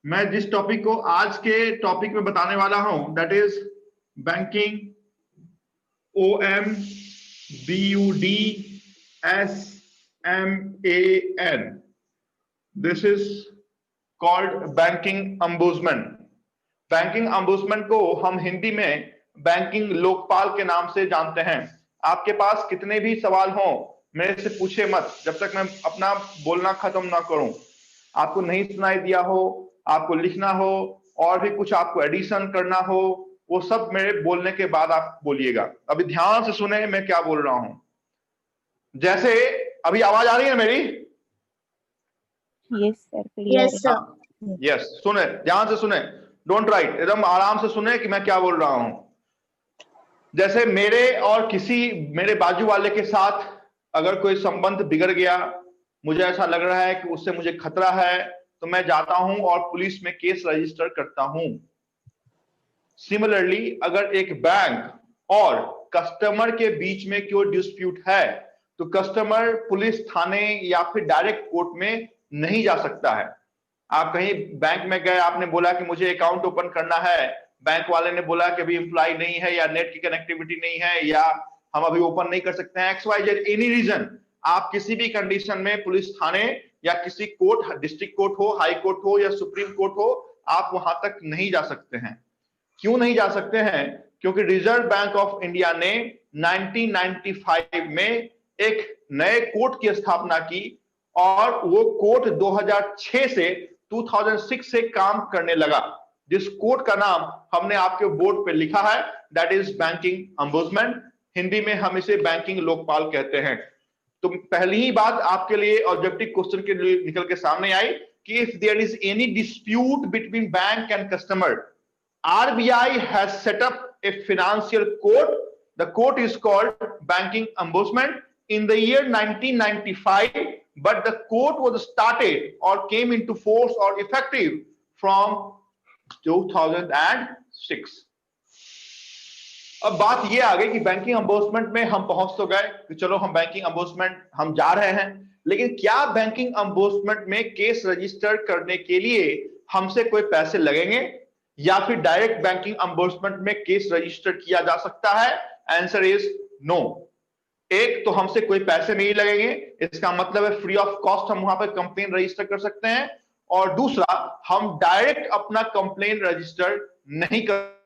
मैं जिस टॉपिक को आज के टॉपिक में बताने वाला हूं that is banking, OMBUDSMAN। This is called banking अम्बुड्समैन। Banking अम्बुड्समैन को हम हिंदी में बैंकिंग लोकपाल के नाम से जानते हैं। आपके पास कितने भी सवाल हों, मेरे से पूछे मत जब तक मैं अपना बोलना खत्म ना करूं। आपको नहीं सुनाई दिया हो, आपको लिखना हो, और भी कुछ आपको एडिशन करना हो, वो सब मेरे बोलने के बाद आप बोलिएगा। अभी ध्यान से सुने मैं क्या बोल रहा हूं। जैसे अभी आवाज आ रही है मेरी? Yes sir, yes sir. Yes, सुने, ध्यान से सुने, डोंट राइट, एकदम आराम से सुने कि मैं क्या बोल रहा हूं। जैसे मेरे और किसी मेरे बाजू वाले के साथ अगर कोई संबंध बिगड़ गया, मुझे ऐसा लग रहा है कि उससे मुझे खतरा है, तो मैं जाता हूं और पुलिस में केस रजिस्टर करता हूं। सिमिलरली अगर एक बैंक और कस्टमर के बीच में कोई डिस्प्यूट है तो कस्टमर पुलिस थाने या फिर डायरेक्ट कोर्ट में नहीं जा सकता है। आप कहीं बैंक में गए, आपने बोला कि मुझे अकाउंट ओपन करना है, बैंक वाले ने बोला कि अभी एम्प्लॉय नहीं है या नेट की कनेक्टिविटी नहीं है या हम अभी ओपन नहीं कर सकते हैं, XYZ एनी रीजन, आप किसी भी कंडीशन में पुलिस थाने या किसी कोर्ट, डिस्ट्रिक्ट कोर्ट हो, हाई कोर्ट हो या सुप्रीम कोर्ट हो, आप वहां तक नहीं जा सकते हैं। क्यों नहीं जा सकते हैं? क्योंकि रिजर्व बैंक ऑफ इंडिया ने 1995 में एक नए कोर्ट की स्थापना की और वो कोर्ट 2006 से 2006 से काम करने लगा, जिस कोर्ट का नाम हमने आपके बोर्ड पे लिखा है, दैट इज बैंकिंग अम्बुड्समैन। हिंदी में हम इसे बैंकिंग लोकपाल कहते हैं। तो पहली ही बात आपके लिए ऑब्जेक्टिव क्वेश्चन के लिए निकल के सामने आई कि if there is any dispute between bank and customer, RBI has set up a financial court. The court is called Banking Ombudsman in the year 1995, but the court was started or came into force or effective from 2006. अब बात ये आ गई कि banking अम्बुड्समैन में हम पहुंच तो गए कि चलो हम बैंकिंग अम्बुड्समैन हम जा रहे हैं, लेकिन क्या बैंकिंग अम्बुड्समैन में केस रजिस्टर करने के लिए हमसे कोई पैसे लगेंगे या फिर डायरेक्ट बैंकिंग अम्बुड्समैन में केस रजिस्टर किया जा सकता है? Answer is no. एक तो हमसे कोई पैसे नहीं लगेंगे, इसका मतलब है फ्री ऑफ कॉस्ट हम वहां पर कंप्लेन रजिस्टर कर सकते हैं, और दूसरा हम डायरेक्ट अपना कंप्लेन रजिस्टर नहीं कर।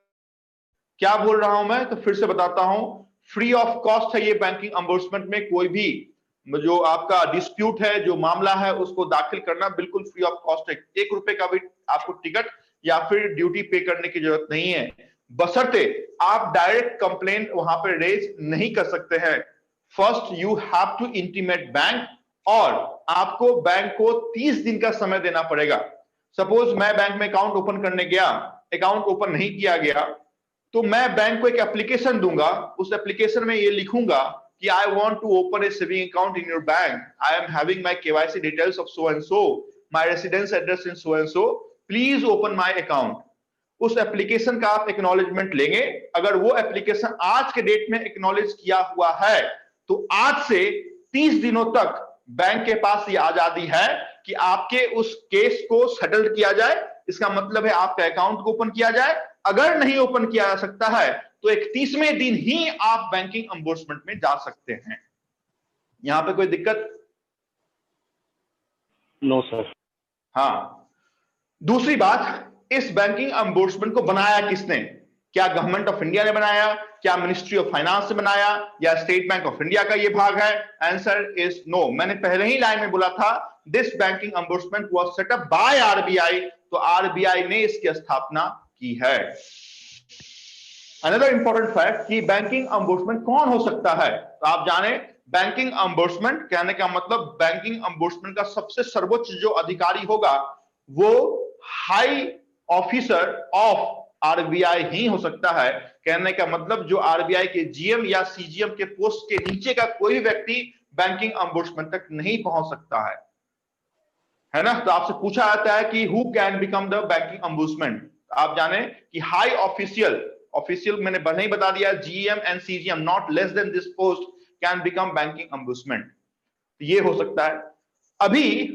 क्या बोल रहा हूं मैं? तो फिर से बताता हूं, फ्री ऑफ कॉस्ट है ये बैंकिंग अम्बुड्समैन में। कोई भी जो आपका डिस्प्यूट है, जो मामला है, उसको दाखिल करना बिल्कुल फ्री ऑफ कॉस्ट है। 1 रुपए का भी आपको टिकट या फिर ड्यूटी पे करने की जरूरत नहीं है, बशर्ते आप डायरेक्ट कंप्लेन वहां पर रेज नहीं कर सकते हैं। First you have to intimate bank, और आपको बैंक को 30 दिन का समय देना पड़ेगा। सपोज मैं बैंक में अकाउंट ओपन करने गया, अकाउंट ओपन नहीं किया गया, तो मैं बैंक को एक एप्लीकेशन दूंगा। उस एप्लीकेशन में ये लिखूंगा कि I want to open a saving account in your bank, I am having my KYC details of so and so, my residence address in so and so, please open my account. उस application का आप acknowledgement लेंगे। अगर वो application आज के date में acknowledge किया हुआ है तो आज से 30 दिनों तक बैंक के पास ये आजादी है कि आपके उस केस को सेटल किया जाए। इसका मतलब है आपका अकाउंट को ओपन किया जाए। अगर नहीं ओपन किया जा सकता है तो 31वें दिन ही आप बैंकिंग अम्बुड्समैन में जा सकते हैं। यहां पे कोई दिक्कत? No sir. हाँ, दूसरी बात, इस बैंकिंग अम्बुड्समैन को बनाया किसने? क्या गवर्नमेंट ऑफ इंडिया ने बनाया? क्या मिनिस्ट्री ऑफ फाइनेंस ने बनाया? या स्टेट बैंक ऑफ इंडिया का ये भाग है? Answer is no. मैंने पहले ही लाइन में बोला था, this banking ombudsman was set up by RBI, तो RBI ने इसकी स्थापना की है। अनदर इंपॉर्टेंट फैक्ट कि बैंकिंग अम्बुड्समैन कौन हो सकता है, तो आप जाने, बैंकिंग अम्बुड्समैन कहने का मतलब बैंकिंग अम्बुड्समैन का सबसे सर्वोच्च जो अधिकारी होगा वो हाई ऑफिसर ऑफ RBI ही हो सकता है। कहने का मतलब जो RBI के GM या CGM के पोस्ट के नीचे का कोई व्यक्ति बैंकिंग अम्बुड्समैन तक नहीं पहुंच सकता है ना? तो आपसे पूछा जाता है कि who can become the banking अम्बुड्समैन। आप जाने कि हाई ऑफिशियल मैंने नहीं बता दिया, GM and CGM not less than this post can become banking अम्बुड्समैन। ये हो सकता है। अभी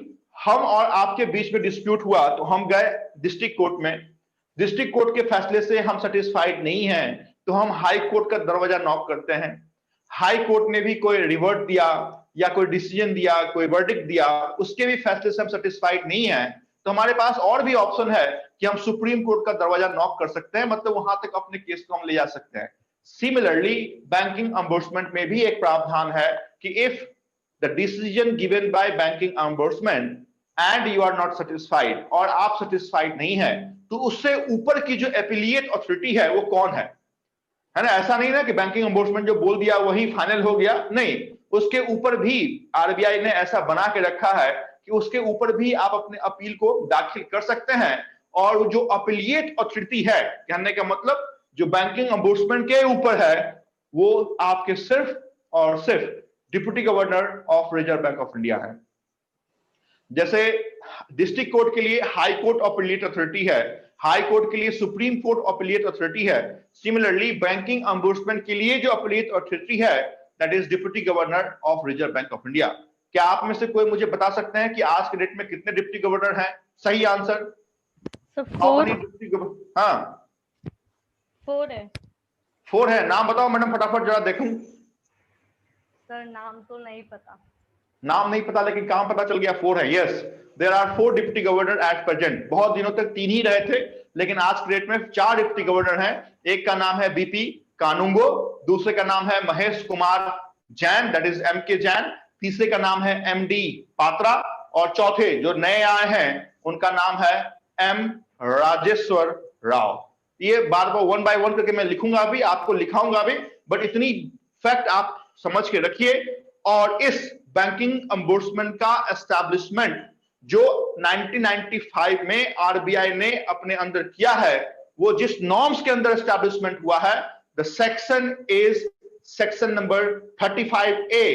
हम और आपके बीच में डिस्प्यूट हुआ तो हम गए डिस्ट्रिक्ट कोर्ट में, डिस्ट्रिक्ट कोर्ट के फैसले से हम सेटिस्फाइड नहीं हैं तो हम हाई कोर्ट का दरवाजा नॉक करते हैं। हाई कोर्ट ने भी कोई रिवर्ट दिया या कोई डिसीजन दिया, कोई वर्डिक्ट दिया, उसके भी फैसले से हम सेटिस्फाइड नहीं है तो हमारे पास और भी ऑप्शन है कि हम सुप्रीम कोर्ट का दरवाजा नॉक कर सकते हैं, मतलब वहां तक अपने केस को हम ले जा सकते हैं। सिमिलरली बैंकिंग अम्बर्समेंट में भी एक प्रावधान है कि if the decision given by banking ombudsman and you are not satisfied, और आप सेटिस्फाइड नहीं है, तो उससे ऊपर की जो एपिलिएट अथॉरिटी है वो कौन है ना। ऐसा नहीं ना कि बैंकिंग अम्बर्समेंट जो बोल दिया वही फाइनल हो गया, नहीं, उसके ऊपर भी आरबीआई ने ऐसा बना के रखा है कि उसके ऊपर भी आप अपने अपील को दाखिल कर सकते हैं। और जो अपीलिएट अथॉरिटी है, कहने का मतलब जो बैंकिंग अम्बर्समेंट के ऊपर है, वो आपके सिर्फ और सिर्फ deputy governor of Reserve Bank of India है। जैसे डिस्ट्रिक्ट कोर्ट के लिए हाई कोर्ट अपीलिएट अथॉरिटी है, हाई कोर्ट के लिए सुप्रीम कोर्ट अपीलिएट अथॉरिटी है, सिमिलरली बैंकिंग अम्बर्समेंट के लिए जो अपीलिएट अथॉरिटी है that is deputy governor of Reserve Bank of India. क्या आप में से कोई मुझे बता सकते हैं कि आज के डेट में कितने डिप्टी गवर्नर हैं? सही आंसर हाँ 4 है। 4 है। नाम बताओ मैडम फटाफट जरा देखूं। सर नाम तो नहीं पता। नाम नहीं पता लेकिन काम पता चल गया 4 है। Yes, there are 4 deputy governor at present. बहुत दिनों तक 3 ही रहे थे लेकिन आज के डेट में 4 डिप्टी गवर्नर हैं। एक का नाम है बीपी कानूंगो, दूसरे का नाम है Mahesh Kumar Jain that is M K Jain, तीसरे का नाम है एमडी पात्रा, और चौथे जो नए आए हैं उनका नाम है एम राजेश्वर राव। ये बार बार 1 बाय 1 करके मैं लिखूंगा भी, आपको लिखाऊंगा भी, बट इतनी फैक्ट आप समझ के रखिए। और इस बैंकिंग अम्बर्समेंट का एस्टैब्लिशमेंट जो 1995 में आरबीआई ने अपने अंदर किया है, वो जिस नॉर्म्स के अंदर एस्टैब्लिशमेंट हुआ है, the section is section number 35A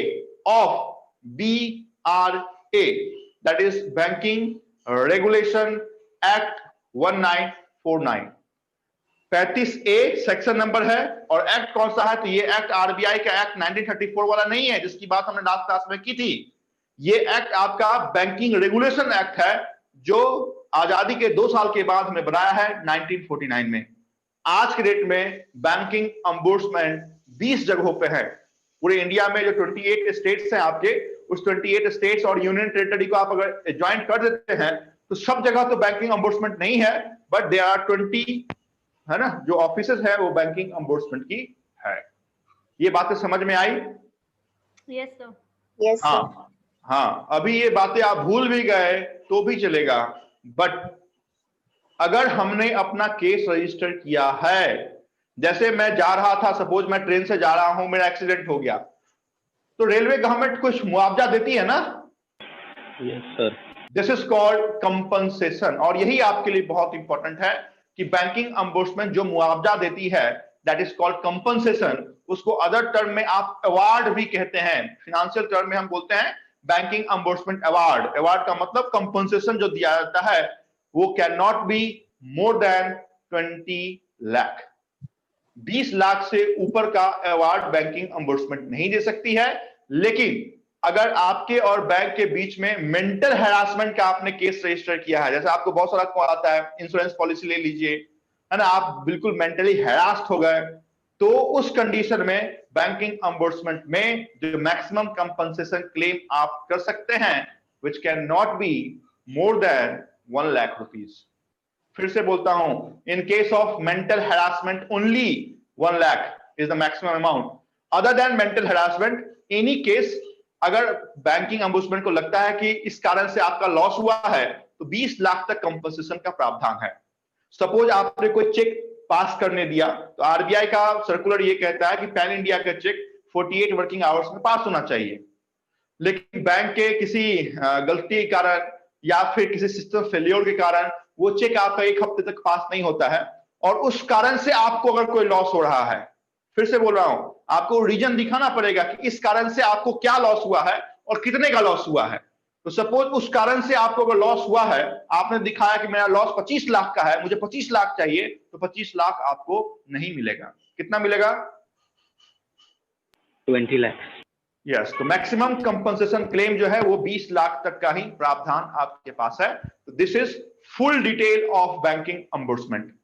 of BRA, that is banking regulation act 1949। 35A section number है। और एक्ट कौन सा है? तो ये एक्ट आरबीआई का एक्ट 1934 वाला नहीं है जिसकी बात हमने लास्ट क्लास में की थी। ये एक्ट आपका बैंकिंग रेगुलेशन एक्ट है जो आजादी के 2 साल के बाद हमने बनाया है 1949 में। आज के डेट में बैंकिंग अम्बर्समेंट 20 जगहों पे है। पूरे इंडिया में जो 28 स्टेट्स हैं आपके, उस 28 स्टेट्स और यूनियन टेरिटरी को आप अगर ज्वाइन कर देते हैं तो सब जगह तो बैंकिंग अम्बर्समेंट नहीं है, बट देयर आर 20 है ना जो ऑफिसेज है वो बैंकिंग अम्बर्समेंट की है। ये बातें समझ में आई? Yes sir. Yes sir. हाँ, अभी ये बातें आप भूल भी गए तो भी चलेगा, बट अगर हमने अपना केस रजिस्टर किया है, जैसे मैं जा रहा था, सपोज मैं ट्रेन से जा रहा हूं, मेरा एक्सीडेंट हो गया, तो रेलवे गवर्नमेंट कुछ मुआवजा देती है ना? Yes sir. This is called compensation. और यही आपके लिए बहुत इंपॉर्टेंट है कि बैंकिंग अम्बर्समेंट जो मुआवजा देती है दैट इज कॉल्ड कंपनसेशन। उसको अदर टर्म में आप अवार्ड भी कहते हैं, फाइनेंशियल टर्म में हम बोलते हैं बैंकिंग अम्बर्समेंट अवार्ड। अवार्ड का मतलब कंपनसेशन जो दिया जाता है वो can not be more than 20 lakh. 20 lakh से ऊपर का अवार्ड बैंकिंग अम्बर्समेंट नहीं दे सकती है। लेकिन अगर आपके और बैंक के बीच में मेंटल हैरासमेंट का आपने केस रजिस्टर किया है, जैसे आपको बहुत सारा कॉल आता है, इंश्योरेंस पॉलिसी ले लीजिए, है ना, आप बिल्कुल मेंटली हैरास्ड हो गए, तो उस कंडीशन में बैंकिंग अम्बर्समेंट में जो मैक्सिमम कंपनसेशन क्लेम आप कर सकते हैं which can not be more than 1 lakh rupees. फिर से बोलता हूं, in case of mental harassment only 1 lakh is the maximum amount. Other than mental harassment any case, अगर बैंकिंग अम्बर्समेंट को लगता है कि इस कारण से आपका लॉस हुआ है तो 20 लाख तक कंपनसेशन का प्रावधान है। सपोज आपने कोई चेक पास करने दिया तो आरबीआई का सर्कुलर ये कहता है कि पैन इंडिया का चेक 48 वर्किंग आवर्स में पास होना चाहिए, लेकिन बैंक के किसी गलती के कारण या फिर किसी सिस्टम फेलियर के कारण वो चेक आपका 1 हफ्ते तक पास नहीं होता है, और उस कारण से आपको अगर कोई लॉस हो रहा है, फिर से बोल रहा हूं, आपको रीजन दिखाना पड़ेगा कि इस कारण से आपको क्या लॉस हुआ है और कितने का लॉस हुआ है। तो सपोज उस कारण से आपको अगर लॉस हुआ है, आपने दिखाया कि मेरा लॉस 25 लाख का है, मुझे 25 लाख चाहिए, तो 25 लाख आपको नहीं मिलेगा। कितना मिलेगा? 20 लाख। यस, तो मैक्सिमम कंपनसेशन क्लेम जो है वो 20 लाख तक का ही प्रावधान आपके पास है। तो this is full detail of banking ombudsman,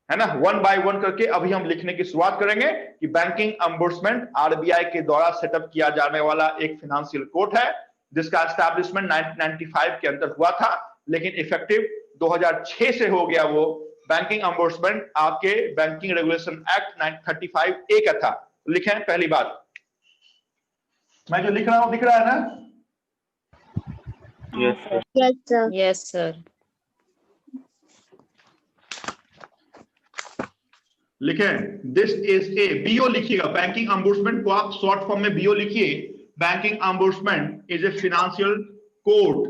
है ना। वन बाय वन करके अभी हम लिखने की शुरुआत करेंगे कि बैंकिंग अम्बुड्समेंट आरबीआई के द्वारा सेटअप किया जाने वाला एक फाइनेंशियल कोर्ट है, जिसका एस्टैब्लिशमेंट 1995 के अंदर हुआ था, लेकिन इफेक्टिव 2006 से हो गया वो बैंकिंग अम्बुड्समेंट आपके बैंकिंग रेगुलेशन एक्ट 35A का था। लिखें पहली बात, मैं जो लिख रहा हूं दिख रहा है ना? Yes, sir. Yes, sir. Yes, sir. लिखें दिस इज ए, बीओ लिखिएगा, बैंकिंग अम्बुड्समेंट को आप शॉर्ट फॉर्म में बीओ लिखिए। Banking ombudsman is a financial court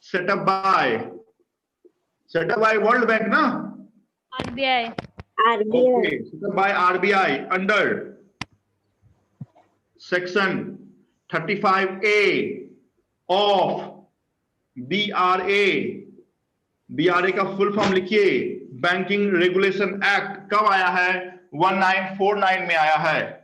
setup by world bank ना, RBI. RBI. Setup by RBI under section 35A of BRA। BRA का full form लिखिए, banking regulation act. कब आया है? 1949 में आया है।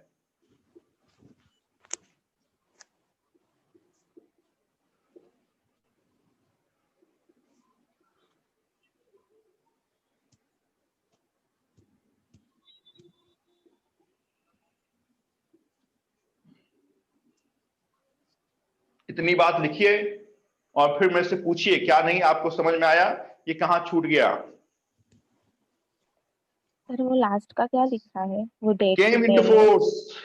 इतनी बात लिखिए और फिर मेरे से पूछिए क्या नहीं आपको समझ में आया, ये कहां छूट गया। सर वो लास्ट का क्या लिखा है? वो डेट केम इनटू फोर्स,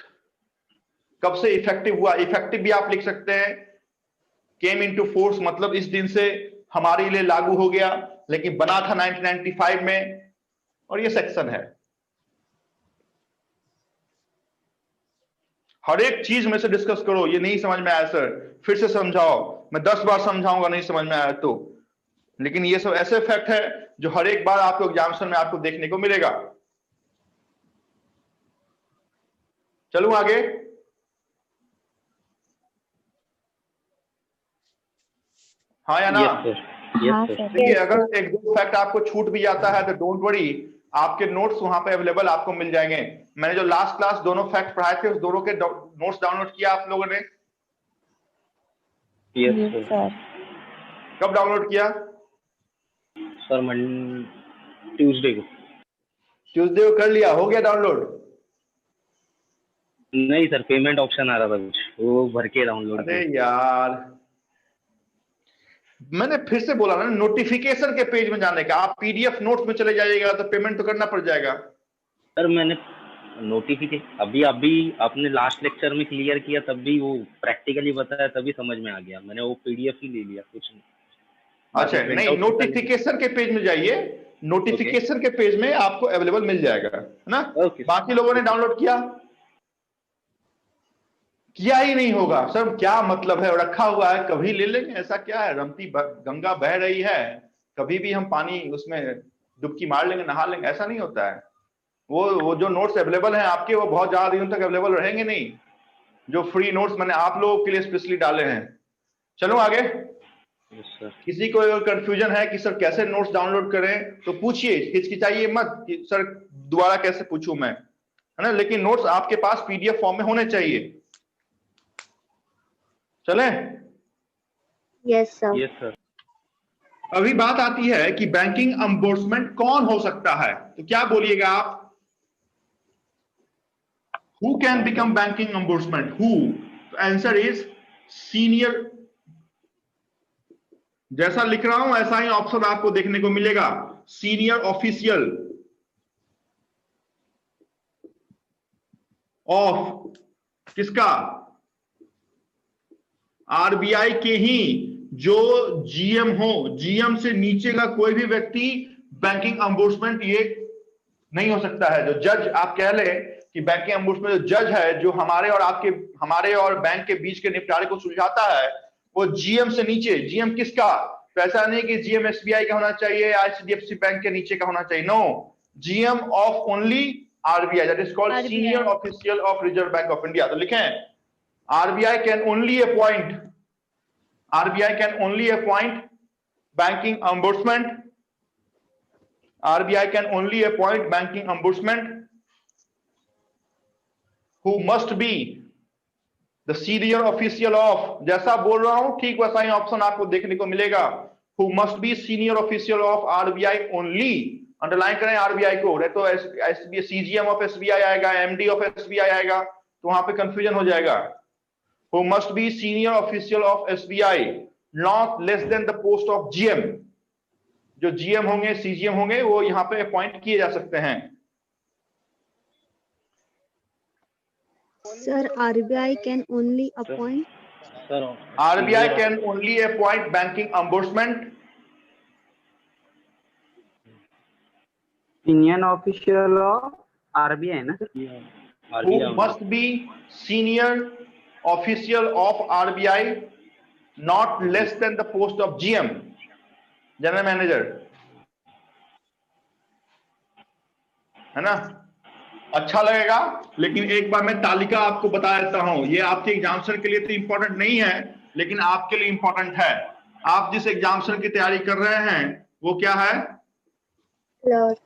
कब से इफेक्टिव हुआ? इफेक्टिव भी आप लिख सकते हैं। केम इनटू फोर्स मतलब इस दिन से हमारे लिए लागू हो गया, लेकिन बना था 1995 में, और ये सेक्शन है। हर एक चीज में से डिस्कस करो। ये नहीं समझ में आया सर, फिर से समझाओ, मैं 10 बार समझाऊंगा नहीं समझ में आया तो। लेकिन ये सब ऐसे फैक्ट है जो हर एक बार आपको एग्जामिनेशन में आपको देखने को मिलेगा। चलूं आगे? हाँ या ना? Yes, sir. Yes, sir. देखिए, अगर एक दो फैक्ट आपको छूट भी जाता है तो डोंट वरी, आपके नोट्स वहां पे अवेलेबल आपको मिल जाएंगे। मैंने जो लास्ट क्लास दोनों फैक्ट पढ़ाए थे उस दोनों के नोट्स डाउनलोड किया आप लोगों ने? Yes, Yes, sir. sir. कब डाउनलोड किया? Sir, Tuesday को। ट्यूसडे को कर लिया, हो गया डाउनलोड? नहीं सर, पेमेंट ऑप्शन आ रहा था कुछ, वो भर के डाउनलोड अरे यार, मैंने फिर से बोला ना, नोटिफिकेशन के पेज में जाने का। आप पीडीएफ नोट्स में चले जाइएगा तो पेमेंट तो करना पड़ जाएगा। सर मैंने नोटिफिकेशन अभी आपने लास्ट लेक्चर में क्लियर किया, तब भी वो प्रैक्टिकली बताया, तभी समझ में आ गया। मैंने वो पीडीएफ ही ले लिया, कुछ नहीं। अच्छा, नहीं, नोटिफिकेशन के पेज में जाइए, नोटिफिकेशन के पेज में आपको अवेलेबल मिल जाएगा, है ना? बाकी लोगों ने डाउनलोड किया ही नहीं होगा सर, क्या मतलब है? रखा हुआ है, कभी ले लेंगे, ऐसा क्या है? रमती गंगा बह रही है, कभी भी हम पानी उसमें डुबकी मार लेंगे, नहा लेंगे, ऐसा नहीं होता है। वो जो नोट्स अवेलेबल हैं आपके, वो बहुत ज्यादा दिनों तक अवेलेबल रहेंगे नहीं। जो फ्री नोट्स मैंने आप लोगों के लिए स्पेशली डाले हैं। चलो आगे। किसी को अगर कंफ्यूजन है कि सर कैसे नोट्स डाउनलोड करें तो पूछिए, हिचकिचाइए मत कि सर दोबारा कैसे पूछूं मैं, है ना? लेकिन नोट्स आपके पास पीडीएफ फॉर्म में होने चाहिए। चले? Yes, sir. Yes sir. अभी बात आती है कि बैंकिंग अम्बुड्समेंट कौन हो सकता है, तो क्या बोलिएगा आप? Who can become banking ombudsman? Who? Answer is senior. जैसा लिख रहा हूं ऐसा ही ऑप्शन आपको देखने को मिलेगा। सीनियर ऑफिशियल ऑफ किसका? आरबीआई के ही जो जीएम हो, जीएम से नीचे का कोई भी व्यक्ति बैंकिंग अम्बुड्समेंट ये नहीं हो सकता है। जो जज, आप कह ले कि बैंकिंग अम्बुड्समेंट जो जज है, जो हमारे और बैंक के बीच के निपटारे को सुलझाता है, वो जीएम से नीचे। जीएम किसका? तो ऐसा नहीं कि जीएम एसबीआई का होना चाहिए, आईसीडीएफसी बैंक के नीचे का होना चाहिए। No, GM of only RBI, that is called senior official of Reserve Bank of India. तो लिखें, RBI can only appoint banking ombudsman. RBI can only appoint banking ombudsman who must be the senior official of, जैसा बोल रहा हूं ठीक वैसा ही option आपको देखने को मिलेगा। Who must be senior official of RBI only, underline करें आरबीआई को, नहीं तो एसबीआई सीजीएम ऑफ एसबीआई आएगा, एमडी ऑफ एसबीआई आएगा, तो वहां पे कंफ्यूजन हो जाएगा। Who must be senior official of SBI not less than the post of GM, जो जीएम होंगे सीजीएम होंगे वो यहां पे अपॉइंट किए जा सकते हैं। Sir, RBI can only appoint. Sir RBI can only appoint banking ombudsman. Union official of RBI ना sir? Who must be senior official of RBI, not less than the post of GM, general manager, है ना? अच्छा लगेगा, लेकिन एक बार मैं तालिका आपको बता देता हूं, ये आपके एग्जामिनेशन के लिए तो इंपॉर्टेंट नहीं है, लेकिन आपके लिए इंपॉर्टेंट है। आप जिस एग्जामिनेशन की तैयारी कर रहे हैं वो क्या है? Clerk.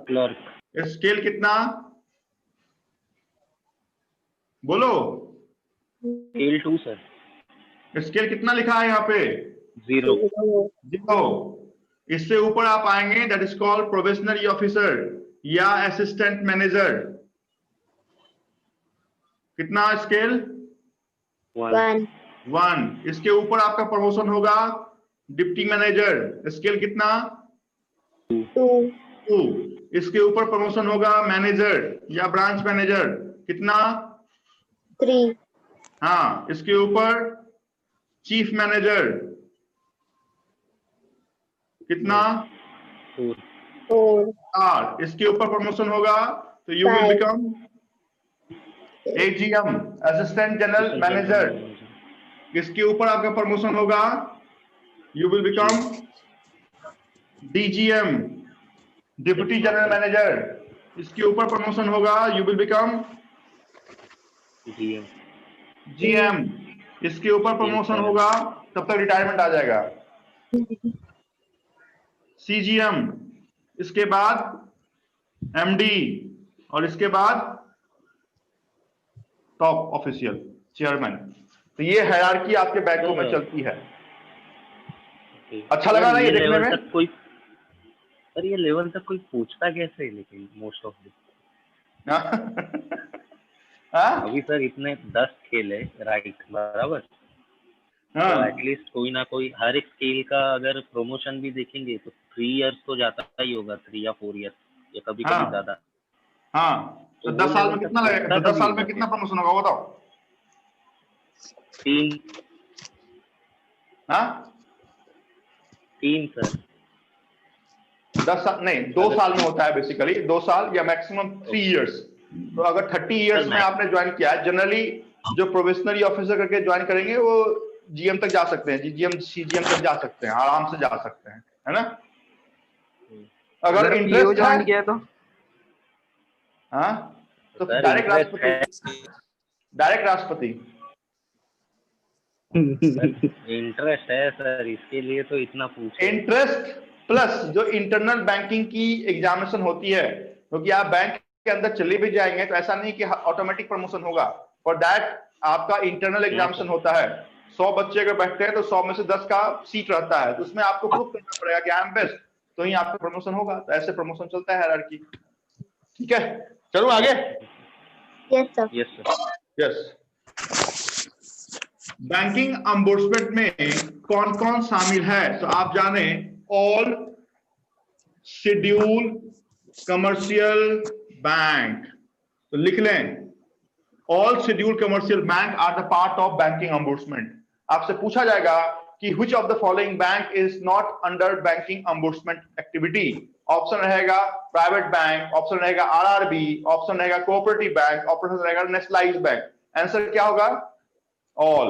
क्लर्क। स्केल कितना बोलो? Scale 2 sir. स्केल कितना लिखा है यहाँ पे? 0। देखो, इससे ऊपर आप आएंगे, that is called probationary officer या असिस्टेंट मैनेजर। कितना स्केल? 1. 1। इसके ऊपर आपका प्रमोशन होगा डिप्टी मैनेजर, स्केल कितना? 2. 2। इसके ऊपर प्रमोशन होगा मैनेजर या ब्रांच मैनेजर, कितना? 3. हाँ, इसके ऊपर चीफ मैनेजर, कितना? 4। 4. इसके ऊपर प्रमोशन होगा तो you will become AGM, assistant general manager. इसके ऊपर आपका प्रमोशन होगा, you will become DGM, deputy general manager. इसके ऊपर प्रमोशन होगा, यू विल बिकम जीएम। इसके ऊपर प्रमोशन होगा, तब तक रिटायरमेंट आ जाएगा, सीजीएम। इसके बाद एमडी, और इसके बाद टॉप ऑफिशियल चेयरमैन। तो ये हायरार्की आपके बैंकों में चलती है। अच्छा लगा ना ये देखने में? कोई सर ये लेवल तक कोई पूछता कैसे है, लेकिन मोस्ट ऑफ अभी सर इतने 10 खेल है, राइट, बराबर। तो एटलीस्ट कोई ना कोई हर एक स्केल का अगर प्रमोशन भी देखेंगे तो 3 इयर्स तो जाता ही होगा, 3 या 4 इयर्स, या कभी कभी ज्यादा। हाँ, तो 10 साल में कितना लगेगा? 10 साल में कितना प्रमोशन होगा बताओ? 3। हाँ, 3 सर। 10 साल नहीं, 2 साल में होता है बेसिकली, 2 साल या मैक्सिमम 3 इयर्स। तो अगर 30 इयर्स में आपने ज्वाइन किया है, जनरली जो प्रोबेशनरी ऑफिसर करके ज्वाइन करेंगे वो जीएम तक जा सकते हैं, जीएम सीजीएम तक जा सकते हैं, आराम से जा सकते हैं, है ना? अगर इंटरेस्ट ज्वाइन किया तो हाँ, तो डायरेक्ट राष्ट्रपति। इंटरेस्ट है सर, इसके लिए तो इतना पूछे। इंटरेस्ट प्लस जो इंटरनल बैंकिंग की एग्जामिनेशन होती है, क्योंकि आप बैंक के अंदर चले भी जाएंगे तो ऐसा नहीं कि ऑटोमेटिक प्रमोशन होगा। फॉर दैट आपका इंटरनल एग्जामिनेशन होता है। 100 बच्चे अगर बैठते हैं तो 100 में से 10 का सीट रहता है, तो उसमें आपको प्रूव करना पड़ेगा कि आई एम बेस्ट, तो ही आपका प्रमोशन होगा। तो ऐसे प्रमोशन चलता है हायरार्की। ठीक है, चलो आगे। Yes, sir. Yes sir. Yes, banking ombudsman में कौन कौन शामिल है? तो आप जाने, ऑल शेड्यूल कमर्शियल बैंक, तो लिख लें, all schedule commercial bank are the part of banking ombudsman. आपसे पूछा जाएगा कि which of the following bank is not under banking ombudsman activity. Option रहेगा प्राइवेट बैंक, ऑप्शन रहेगा आरआरबी, ऑप्शन रहेगा कोऑपरेटिव बैंक, ऑप्शन रहेगा नेशनलाइज्ड बैंक। आंसर क्या होगा? All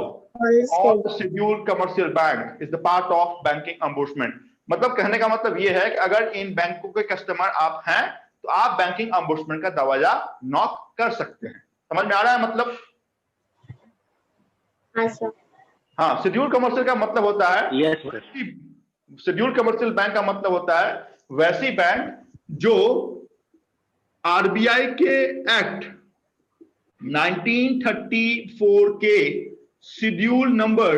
schedule commercial bank is the part of banking ombudsman. मतलब कहने का मतलब यह है कि अगर इन बैंकों के कस्टमर आप हैं तो आप बैंकिंग अम्बुड्समेंट का दरवाजा नॉक कर सकते हैं। समझ में आ रहा है मतलब? हाँ सर। हाँ, शेड्यूल कमर्शियल का मतलब होता है, yes sir. Schedule commercial bank का मतलब होता है वैसी बैंक जो आरबीआई के एक्ट 1934 के शेड्यूल नंबर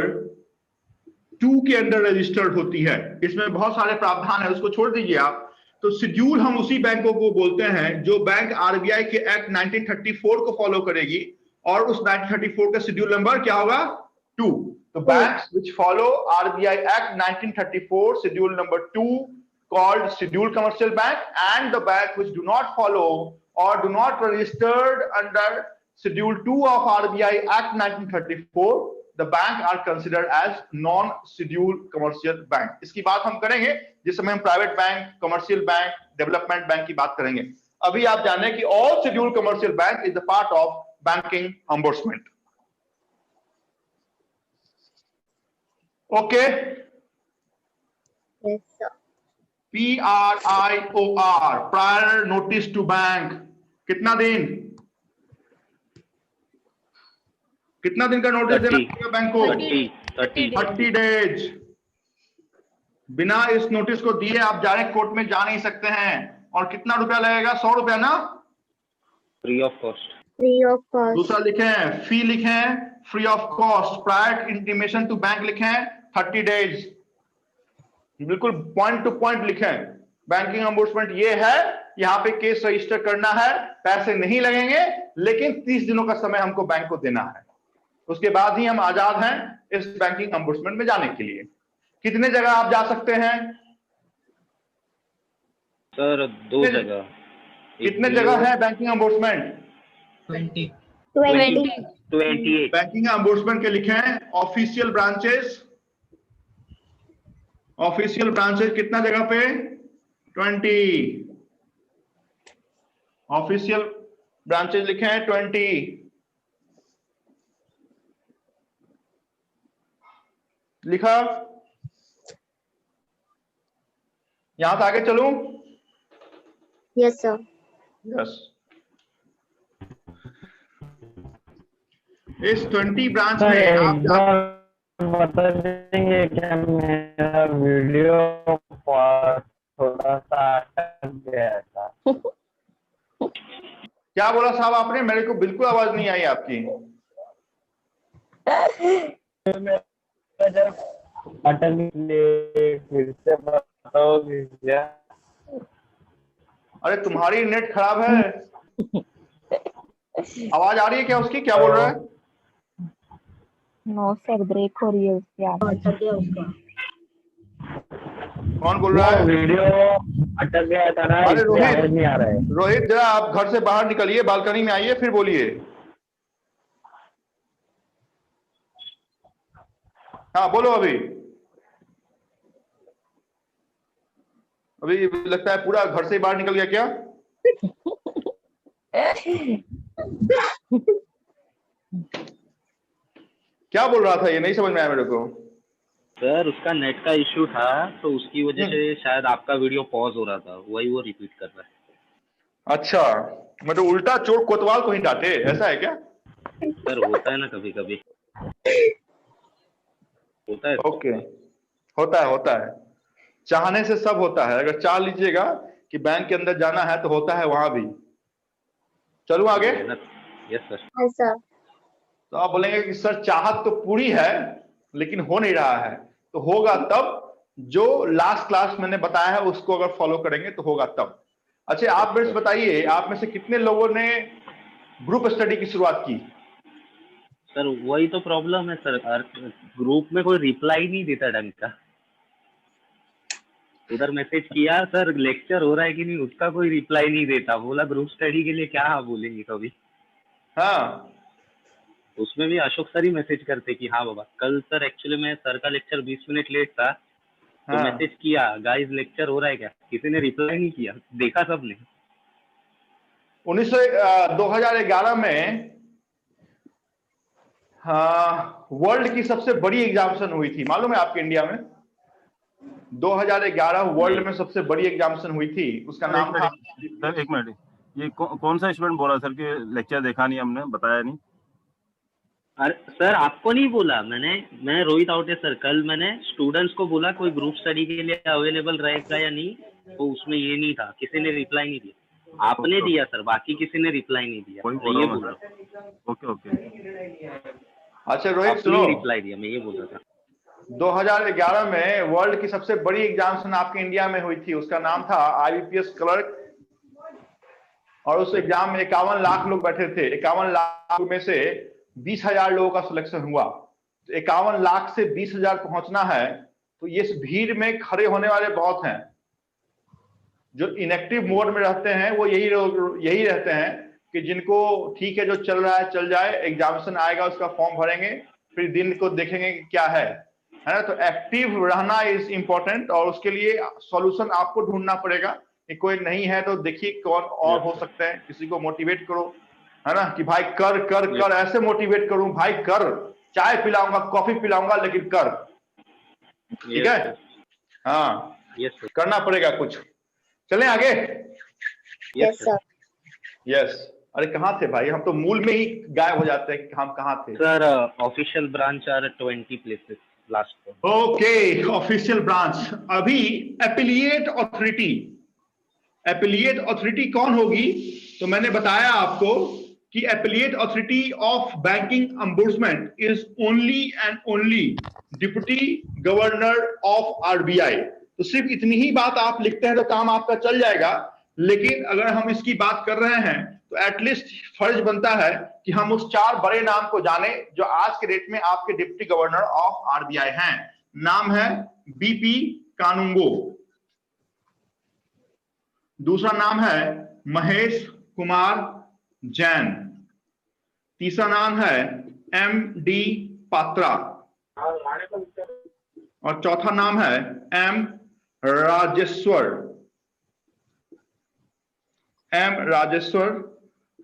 2 के अंडर रजिस्टर्ड होती है। इसमें बहुत सारे प्रावधान है, उसको छोड़ दीजिए आप। तो शेड्यूल हम उसी बैंकों को बोलते हैं जो बैंक आरबीआई के एक्ट 1934 को फॉलो करेगी, और उस 1934 का शेड्यूल नंबर क्या होगा? 2। तो banks which follow RBI Act 1934 schedule number 2 called scheduled commercial bank, and the bank which do not follow or do not registered under schedule 2 of RBI Act 1934, the bank are considered as non scheduled commercial bank। इसकी बात हम करेंगे जिस समय हम private bank, commercial bank, development bank की बात करेंगे। अभी आप जान कि all scheduled commercial bank is the part of banking ombudsman। Okay, Yes, sir. PRIOR, prior notice to bank. कितना दिन का नोटिस देना पड़ेगा बैंक को? 30 डेज। बिना इस नोटिस को दिए आप डायरेक्ट कोर्ट में जा नहीं सकते हैं। और कितना रुपया लगेगा? 100 रुपया ना? Free of cost. Free of cost. दूसरा लिखें, फी लिखें, free of cost. Prior intimation to bank लिखें, 30 डेज। बिल्कुल पॉइंट टू पॉइंट लिखें। बैंकिंग ombudsman ये है, यहाँ पे केस रजिस्टर करना है, पैसे नहीं लगेंगे, लेकिन 30 दिनों का समय हमको बैंक को देना है। उसके बाद ही हम आजाद हैं इस बैंकिंग ombudsman में जाने के लिए। कितने जगह आप जा सकते हैं? सर 2 जगह। कितने जगह है बैंकिंग ombudsman? 20. 28। बैंकिंग ombudsman के लिखें ऑफिशियल ब्रांचेस। ऑफिशियल ब्रांचेस कितना जगह पे? 20। ऑफिशियल ब्रांचेस लिखें 20। लिखा? यहां से आगे चलूं? Yes, sir. यस। इस 20 ब्रांच में आप बता देंगे क्या? मेरा वीडियो थोड़ा सा अटक गया था। क्या बोला साहब आपने? मेरे को बिल्कुल आवाज नहीं आई आपकी। अटक गई, फिर से बताओगे क्या? अरे तुम्हारी नेट खराब है। आवाज आ रही है क्या उसकी? क्या बोल रहा है? नो सर, ब्रेक हो रही है उसकी आवाज। कौन बोल रहा है? वीडियो अटक गया था ना, अरे इसलिए आवाज नहीं आ रहा है। रोहित जरा आप घर से बाहर निकलिए, बालकनी में आइए, फिर बोलिए। हाँ बोलो। अभी लगता है पूरा घर से बाहर निकल गया क्या? क्या बोल रहा था ये? नहीं समझ में आया मेरे को। सर उसका नेट का इश्यू था, तो उसकी वजह से शायद आपका वीडियो पॉज हो रहा था, वही वो रिपीट कर रहा है। अच्छा, मतलब उल्टा चोर कोतवाल को ही डांटे, ऐसा है क्या? सर होता है ना कभी कभी, होता है। ओके, होता है। चाहने से सब होता है। अगर चाह लीजिएगा कि बैंक के अंदर जाना है तो होता है वहां भी। चलो आगे। Yes sir. Yes, sir. तो आप बोलेंगे कि सर चाहत तो पूरी है लेकिन हो नहीं रहा है। तो होगा तब जो लास्ट क्लास मैंने बताया है उसको अगर फॉलो करेंगे तो होगा तब। अच्छा, आप मेरे से बताइए, आप में से कितने लोगों ने ग्रुप स्टडी की शुरुआत की? सर वही तो प्रॉब्लम है सर, ग्रुप में कोई रिप्लाई नहीं देता ढंग का। उधर मैसेज किया सर लेक्चर हो रहा है कि नहीं, उसका कोई रिप्लाई नहीं देता। बोला ग्रुप स्टडी के लिए क्या बोलेंगे कभी। हाँ, उसमें भी अशोक सर ही मैसेज करते कि हाँ बाबा। कल सर एक्चुअली में सर का लेक्चर 20 मिनट लेट था, तो हाँ। मैसेज किया गाइस लेक्चर हो रहा है क्या, किसी ने रिप्लाई नहीं किया, देखा सबने। 2011 में वर्ल्ड की सबसे बड़ी एग्जामिनेशन हुई थी, मालूम है आपके इंडिया में? 2011 वर्ल्ड में सबसे बड़ी एग्जामिनेशन हुई थी, उसका नाम था। सर एक मिनट, ये कौन सा स्टूडेंट बोला सर कि लेक्चर देखा नहीं, हमने बताया नहीं? अरे सर आपको नहीं बोला मैं रोहित आउटे सर, कल मैंने स्टूडेंट्स को बोला कोई ग्रुप स्टडी के लिए अवेलेबल रहेगा या नहीं, तो उसमें ये नहीं था, किसी ने रिप्लाई नहीं दिया। आपने दिया सर, बाकी किसी ने रिप्लाई नहीं दिया, वही मैं बोल ये रहा हूँ बोल मैं रहा हूँ। सर। Okay okay. अच्छा रोहित आपने सुनो, ही रिप्लाई दिया, मैं ये बोल रहा था। 2011 में वर्ल्ड की सबसे बड़ी एग्जामिनेशन आपके इंडिया में हुई थी, उसका नाम था IBPS क्लर्क, और उस एग्जाम में 51 लाख लोग बैठे थे। 51 लाख में से 20,000 लोगों का सिलेक्शन हुआ। तो 51 लाख से 20,000 पहुंचना है, तो इस भीड़ में खड़े होने वाले बहुत हैं। जो इनएक्टिव मोड में रहते हैं वो यही रहते हैं कि जिनको ठीक है जो चल रहा है चल जाए, एग्जामिनेशन आएगा उसका फॉर्म भरेंगे, फिर दिन को देखेंगे कि क्या है ना। तो एक्टिव रहना इज इम्पोर्टेंट, और उसके लिए सॉल्यूशन आपको ढूंढना पड़ेगा कि कोई नहीं है तो देखिए कौन और हो सकते हैं, किसी को मोटिवेट करो, है ना, कि भाई कर कर कर, ऐसे मोटिवेट करूं भाई कर, चाय पिलाऊंगा कॉफी पिलाऊंगा लेकिन कर, ठीक है। हाँ करना पड़ेगा कुछ। चलें आगे। Yes sir. यस। अरे कहाँ थे भाई, हम तो मूल में ही गायब हो जाते हैं कि हम कहाँ थे। Sir official branch are 20 places last. Okay, official branch. अभी एपिलिएट अथॉरिटी, एपिलिएट अथॉरिटी कौन होगी? तो मैंने बताया आपको कि appellate authority of banking ombudsman is only and only deputy governor of RBI। तो सिर्फ इतनी ही बात आप लिखते हैं तो काम आपका चल जाएगा, लेकिन अगर हम इसकी बात कर रहे हैं तो एटलीस्ट फर्ज बनता है कि हम उस 4 बड़े नाम को जाने जो आज के डेट में आपके डिप्टी गवर्नर ऑफ RBI हैं। नाम है BP कानूंगो, दूसरा नाम है महेश कुमार जैन, तीसरा नाम है MD पात्रा, और चौथा नाम है M राजेश्वर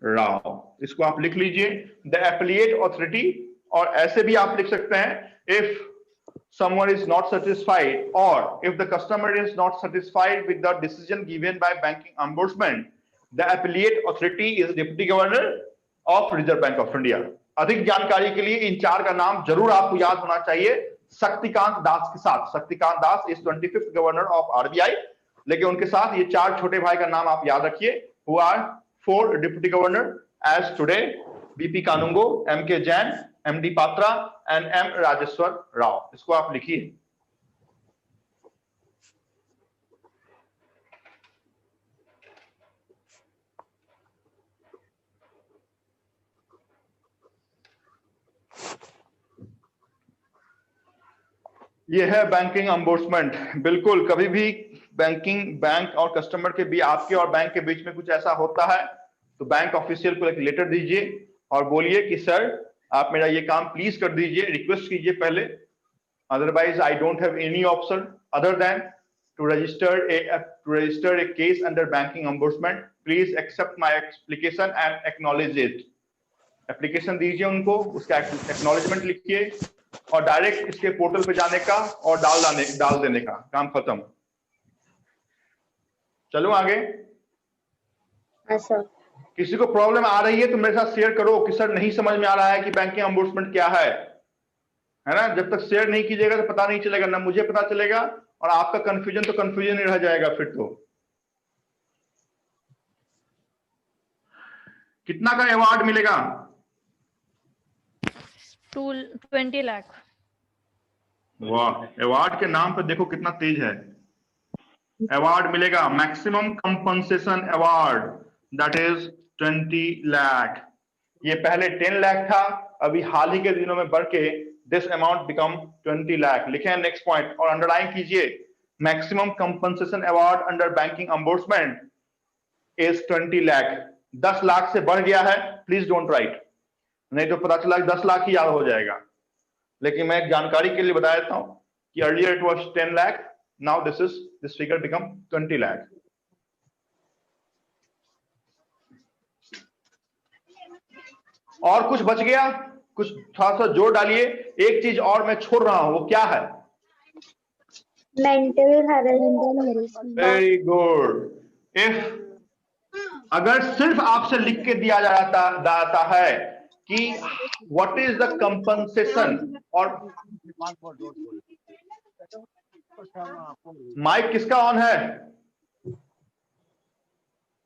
राव। इसको आप लिख लीजिए, द एपिलिएट अथॉरिटी। और ऐसे भी आप लिख सकते हैं, if someone is not satisfied or if the customer is not satisfied with the decision given by banking ombudsman, the appellate authority is deputy governor of Reserve Bank of India। अधिक जानकारी के लिए इन 4 का नाम जरूर आपको याद होना चाहिए, शक्तिकांत दास के साथ। Shaktikanta Das is 25th governor of RBI, लेकिन उनके साथ ये 4 छोटे भाई का नाम आप याद रखिए, who are 4 deputy governor as today: BP Kanungo, MK Jain, MD Patra and M Rajeshwar Rao. इसको आप लिखिए। ये है बैंकिंग अम्बुड्समेंट। बिल्कुल, कभी भी बैंक और कस्टमर के बीच, आपके और बैंक के बीच में कुछ ऐसा होता है तो बैंक ऑफिशियल को एक लेटर दीजिए और बोलिए कि सर आप मेरा ये काम प्लीज कर दीजिए, रिक्वेस्ट कीजिए पहले, otherwise I don't have any option other than to register a case under banking ombudsman. Please accept my application and acknowledge it. Application दीजिए उनको, उसका एक्नॉलेजमेंट लिखिए और डायरेक्ट इसके पोर्टल पे जाने का और डाल देने का, काम खत्म। चलो आगे। सर किसी को प्रॉब्लम आ रही है तो मेरे साथ शेयर करो कि सर नहीं समझ में आ रहा है कि बैंकिंग अम्बुड्समेंट क्या है ना। जब तक शेयर नहीं कीजिएगा तो पता नहीं चलेगा, ना मुझे पता चलेगा और आपका कंफ्यूजन तो कंफ्यूजन ही रह जाएगा फिर तो। कितना का अवार्ड मिलेगा? 20 लाख। वाह, अवार्ड के नाम पर देखो कितना तेज है। अवार्ड मिलेगा maximum compensation award, that is 20 lakh. ये पहले 10 लाख था, अभी हाल ही के दिनों में बढ़ के दिस अमाउंट बिकम 20 लाख। लिखें नेक्स्ट पॉइंट और अंडरलाइन कीजिए, maximum compensation award under banking ombudsman is 20 lakh. 10 lakh से बढ़ गया है, प्लीज डोंट राइट, नहीं तो पता चला 10 लाख ही याद हो जाएगा। लेकिन मैं जानकारी के लिए बता देता हूं कि earlier it was 10 lakh, now this figure become 20 lakh. और कुछ बच गया? कुछ थोड़ा सा जोर डालिए। एक चीज और मैं छोड़ रहा हूं, वो क्या है? Mental harassment. Very good. If अगर सिर्फ आपसे लिख के दिया जाता है कि व्हाट इज द कंपनसेशन, और माइक किसका ऑन है?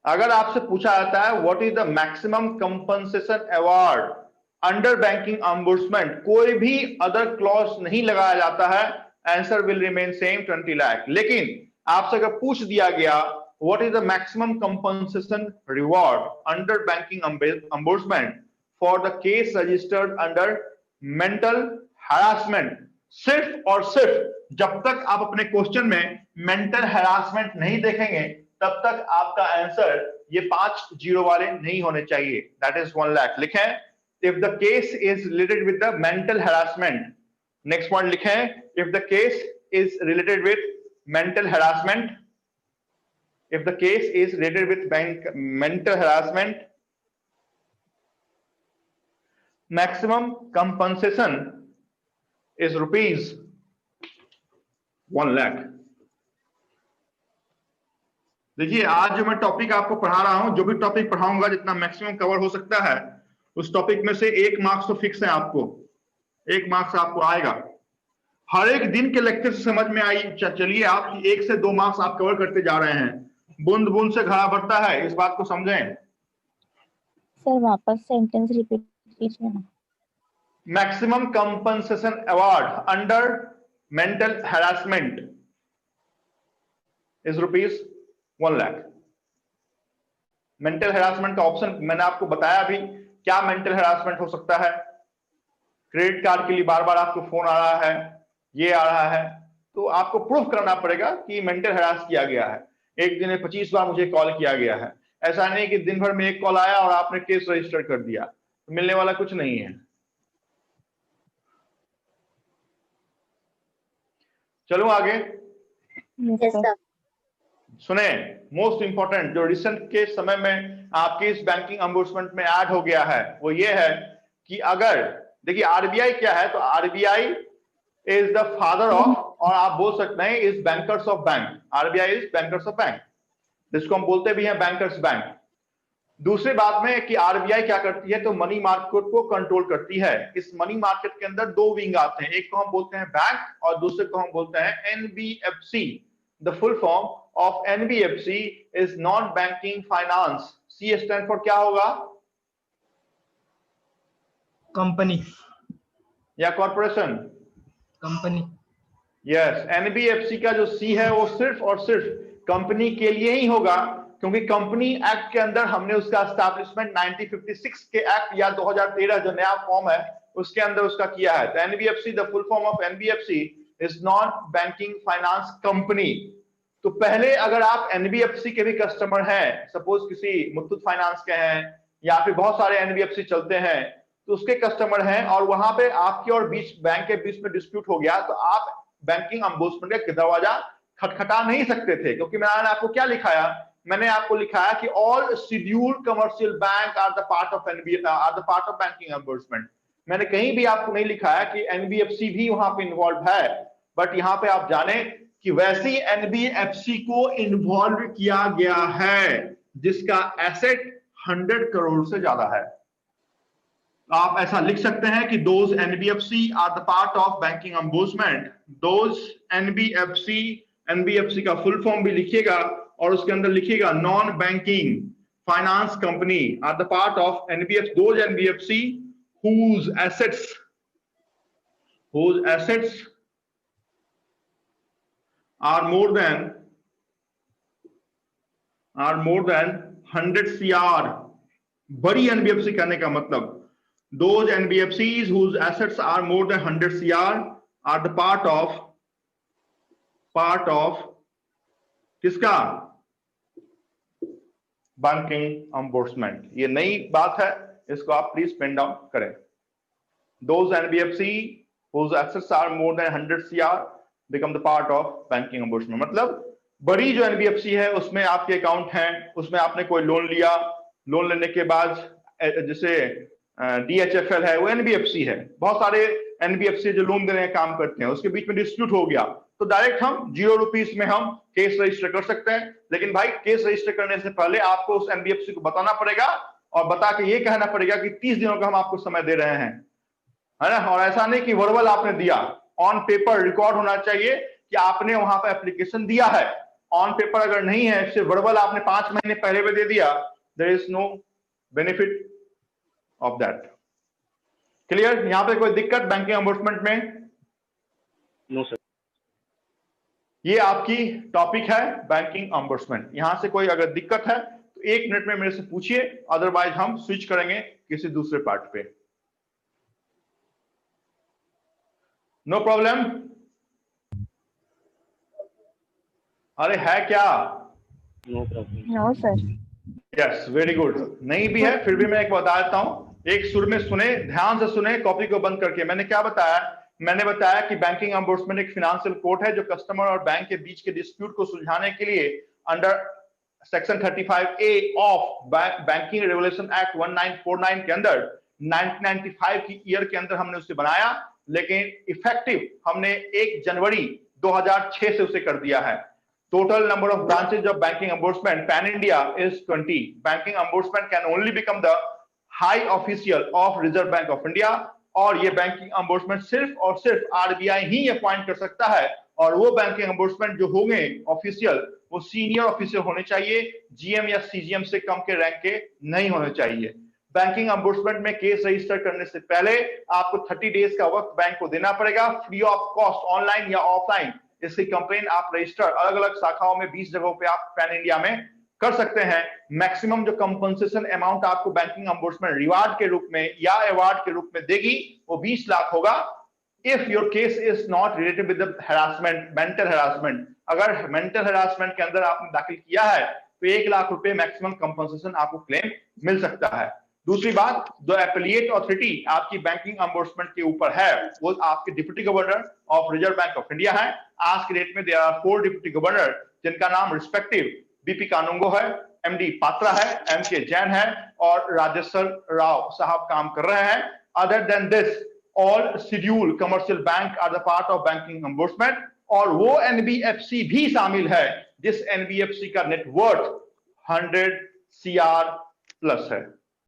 अगर आपसे पूछा जाता है what is the maximum compensation award under banking ombudsman, कोई भी अदर क्लॉज नहीं लगाया जाता है, answer will remain same 20 lakh. लेकिन आपसे अगर पूछ दिया गया what is the maximum compensation reward under banking अम्बुड्समेंट for the case registered under mental harassment, सिर्फ और सिर्फ जब तक आप अपने क्वेश्चन में मेंटल हैरासमेंट नहीं देखेंगे तब तक आपका आंसर ये 5 जीरो वाले नहीं होने चाहिए, दैट इज 1 लाख। लिखें if the case is related with the mental harassment, next point लिखें if the case is related with mental harassment, if the case is related with mental harassment, maximum compensation is rupees 1 lakh। देखिए आज जो मैं topic आपको पढ़ा रहा हूं, जो भी टॉपिक पढ़ाऊंगा जितना मैक्सिमम कवर हो सकता है उस टॉपिक में से 1 मार्क्स तो फिक्स है, आपको 1 मार्क्स आपको आएगा। हर एक दिन के लेक्चर से समझ में आई चलिए आप कि 1 से 2 मार्क्स आप कवर करते जा रहे हैं, बूंद बूंद से घड़ा भरता है, इस बात को समझें। सर वापस सेंटेंस रिपीट कीजिए ना। Maximum compensation award under mental harassment is rupees 1 lakh. Mental harassment का ऑप्शन मैंने आपको बताया अभी, क्या मेंटल हैरासमेंट हो सकता है। क्रेडिट कार्ड के लिए बार बार आपको फोन आ रहा है, ये आ रहा है, तो आपको प्रूफ करना पड़ेगा कि मेंटल हैरास किया गया है। एक दिन में 25 बार मुझे कॉल किया गया है, ऐसा नहीं कि दिन भर में 1 कॉल आया और आपने केस रजिस्टर कर दिया, तो मिलने वाला कुछ नहीं है। चलो आगे। Yes, sir. सुने, मोस्ट इंपॉर्टेंट जो रिसेंट के समय में आपके इस बैंकिंग अम्बुड्समेंट में ऐड हो गया है वो ये है कि अगर देखिए आरबीआई क्या है, तो RBI is the father of, और आप बोल सकते हैं is bankers of bank. RBI is bankers of bank, जिसको हम बोलते भी हैं बैंकर्स बैंक। दूसरी बात में कि आरबीआई क्या करती है, तो मनी मार्केट को कंट्रोल करती है। इस मनी मार्केट के अंदर 2 विंग आते हैं, एक को हम बोलते हैं बैंक और दूसरे को हम बोलते हैं NBFC. The full form of NBFC is non banking finance. C stand for क्या होगा? कंपनी या कॉर्पोरेशन? कंपनी। यस, एनबीएफसी का जो सी है वो सिर्फ और सिर्फ कंपनी के लिए ही होगा, क्योंकि कंपनी एक्ट के अंदर हमने उसका एस्टैब्लिशमेंट 1956 के एक्ट या 2013 जो नया फॉर्म है उसके अंदर उसका किया है। तो NBFC, the full form of NBFC is non banking finance company. तो पहले अगर आप एनबीएफसी के भी कस्टमर हैं, सपोज किसी मुथूट फाइनेंस के हैं या फिर बहुत सारे एनबीएफसी चलते हैं, तो उसके कस्टमर हैं और वहां पे आपके और बीच बैंक के बीच में डिस्प्यूट हो गया, तो आप बैंकिंग अम्बुड्समेंट का दरवाजा खटखटा नहीं सकते थे, क्योंकि मैंने आपको क्या लिखाया, मैंने आपको लिखाया कि all scheduled commercial bank are the part of banking ombudsman. मैंने कहीं भी आपको नहीं लिखाया कि एनबीएफसी भी वहां पे इन्वॉल्व है, बट यहाँ पे आप जाने कि वैसी एनबीएफसी को इन्वॉल्व किया गया है जिसका एसेट 100 करोड़ से ज्यादा है। आप ऐसा लिख सकते हैं कि those NBFC are the part of banking ombudsman. Those NBFC का फुल फॉर्म भी लिखिएगा और उसके अंदर लिखिएगा non banking finance company are the part of NBFC. Those NBFC whose assets are more than 100 CR। बड़ी एनबीएफसी कहने का मतलब those NBFCs whose assets are more than 100 CR are the part of किसका? बैंकिंग अम्बुड्समेंट। ये नई बात है, इसको आप प्लीज पेन डाउन करें। Those NBFC whose assets are more than 100 CR become the part of banking ombudsman। मतलब बड़ी जो एनबीएफसी है उसमें आपके अकाउंट हैं, उसमें आपने कोई लोन लिया, लोन लेने के बाद जैसे डीएचएफएल है वो एनबीएफसी है, बहुत सारे एनबीएफसी जो लोन देने का काम करते हैं, उसके बीच में डिस्प्यूट हो गया तो डायरेक्ट हम 0 रुपीस में हम केस रजिस्टर कर सकते हैं। लेकिन भाई केस रजिस्टर करने से पहले आपको उस एनबीएफसी को बताना पड़ेगा और बता के ये कहना पड़ेगा कि 30 दिनों का हम आपको समय दे रहे हैं, है ना। और ऐसा नहीं कि वर्बल आपने दिया, ऑन पेपर रिकॉर्ड होना चाहिए कि आपने वहां पर एप्लीकेशन दिया है ऑन पेपर अगर नहीं है, सिर्फ वर्बल आपने 5 महीने पहले भी दे दिया, there is no benefit of that. Clear? यहां पे कोई दिक्कत बैंकिंग एम्बोर्समेंट में? No sir. ये आपकी टॉपिक है बैंकिंग एम्बोर्समेंट। यहां से कोई अगर दिक्कत है तो 1 मिनट में मेरे से पूछिए, अदरवाइज हम स्विच करेंगे किसी दूसरे पार्ट पे। No problem? अरे है क्या? No problem. No sir. Yes, very good. नहीं भी है फिर भी मैं एक बता देता हूं, एक सुर में सुने, ध्यान से सुने, कॉपी को बंद करके। मैंने क्या बताया? मैंने बताया कि बैंकिंग एम्बोर्समेंट एक फाइनेंशियल कोर्ट है जो कस्टमर और बैंक के बीच के डिस्प्यूट को सुलझाने के लिए under section 35A of banking regulation act 1949 के अंदर 1995 की ईयर के अंदर हमने उसे बनाया, लेकिन इफेक्टिव हमने 1 जनवरी 2006 से उसे कर दिया है। Total number of branches of banking ombudsman pan India is 20. Banking ombudsman can only become the high official of Reserve Bank of India, और ये बैंकिंग ombudsman सिर्फ और सिर्फ RBI ही अपॉइंट कर सकता है, और वो बैंकिंग ombudsman जो होंगे ऑफिशियल वो सीनियर ऑफिशियल होने चाहिए, GM या CGM से कम के रैंक के नहीं होने चाहिए। बैंकिंग ombudsman में केस रजिस्टर करने से पहले आपको 30 डेज का वक्त बैंक को देना पड़ेगा, फ्री ऑफ कॉस्ट, ऑनलाइन या ऑफलाइन। इसकी कंप्लेन आप रजिस्टर अलग अलग शाखाओं में 20 जगहों पे आप पैन इंडिया में कर सकते हैं। मैक्सिमम जो कंपनसेशन अमाउंट आपको बैंकिंग ombudsman रिवार्ड के रूप में या अवार्ड के रूप में देगी वो 20 लाख होगा। If your case is not related with harassment, mental harassment, अगर मेंटल हरासमेंट के अंदर आपने दाखिल किया है तो 1 लाख रुपए मैक्सिमम कंपनसेशन आपको क्लेम मिल सकता है। दूसरी बात, जो एपिलिएट अथॉरिटी आपकी बैंकिंग ombudsman के ऊपर है वो आपके deputy governor of Reserve Bank of India है। आज के डेट में देयर आर 4 डिप्टी गवर्नर जिनका नाम रिस्पेक्टिव बीपी कानूंगो है, MD पात्रा है, MK जैन है और राजेश्वर राव साहब काम कर रहे हैं। Other than this all schedule commercial bank are the part of banking ombudsman, और वो NBFC भी शामिल है जिस NBFC का नेटवर्थ 100 CR+ है।